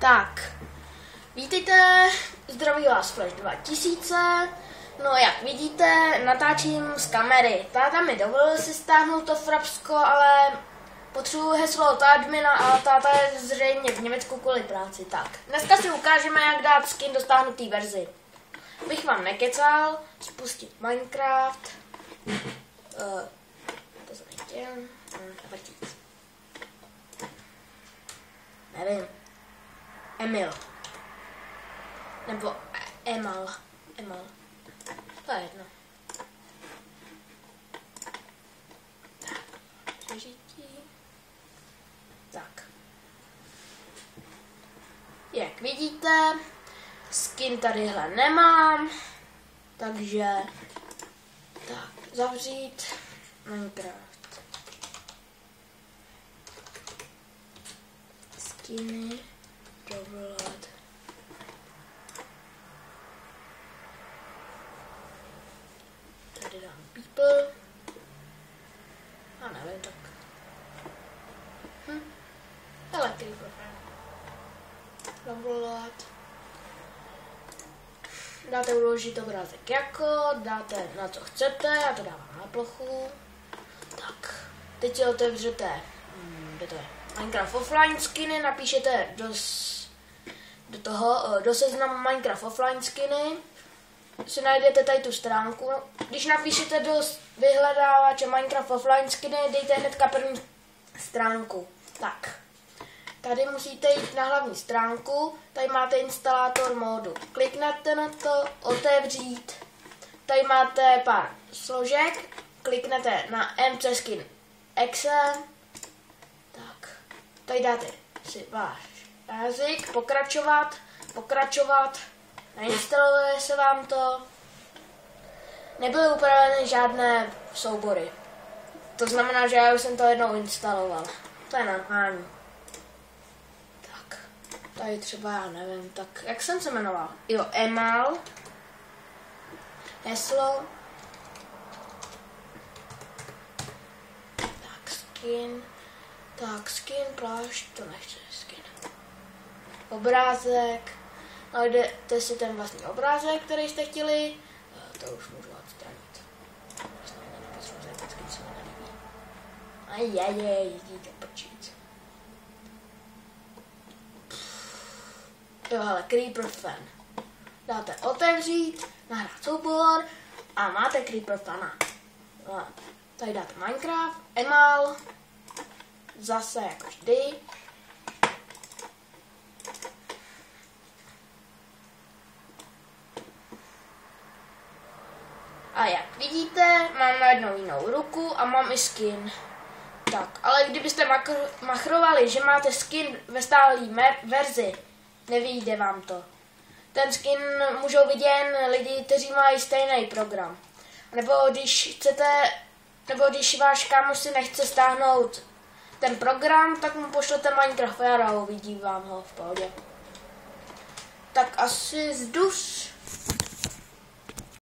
Tak, vítejte, zdraví vás Flash 2000, no jak vidíte, natáčím z kamery. Táta mi dovolil si stáhnout to Frapsko, ale potřebuji heslo od admina a táta je zřejmě v Německu kvůli práci. Tak, dneska si ukážeme, jak dát skin do stáhnutý verzi. Bych vám nekecal, spustit Minecraft, to jsem nechtěl, vrtíc. Nevím. Emil. Nebo Emal. To je jedno. Tak. Přežití. Tak. Jak vidíte, skin tadyhle nemám. Takže tak, zavřít Minecraft. Skiny. Download. Tady dám people. A nevím, tak. Hele, creeper. Download. Dáte uložit obrázek jako, dáte na co chcete, já to dávám na plochu. Tak, teď si otevřete, kde to je? Minecraft offline skiny, napíšete do seznamu Minecraft offline skiny, si najdete tady tu stránku. Když napíšete do vyhledávače Minecraft offline skiny, dejte hnedka první stránku. Tak, tady musíte jít na hlavní stránku, tady máte instalátor módu. Kliknete na to, otevřít, tady máte pár složek, kliknete na MC Skin Exe. Tady dáte si váš jazyk, pokračovat, nainstaluje se vám to. Nebyly upraveny žádné soubory. To znamená, že já už jsem to jednou instaloval. To je normální. Tak, tady třeba já nevím, tak jak jsem se jmenoval? Jo, Emal. Heslo. Tak, skin. Tak, skin, plášť, to nechci skin. Obrázek. Najdete si ten vlastní obrázek, který jste chtěli. To už můžu odstranit. Vlastně nepotřebuji zajít, skin se mi nelíbí. Ajajaj, jdíte počít. Jo, hele, Creeper Fan. Dáte otevřít, nahrát soubor a máte Creeper Fana. Tady dáte Minecraft, Emal. Zase jako vždy. A jak vidíte, mám najednou jinou ruku a mám i skin. Tak, ale kdybyste machrovali, že máte skin ve stálé věrzi, nevyjde vám to. Ten skin můžou vidět jen lidi, kteří mají stejný program. Nebo když váš kámoš si nechce stáhnout ten program, tak mu pošlete Minecraft a uvidí vám ho v pohodě. Tak asi zdus.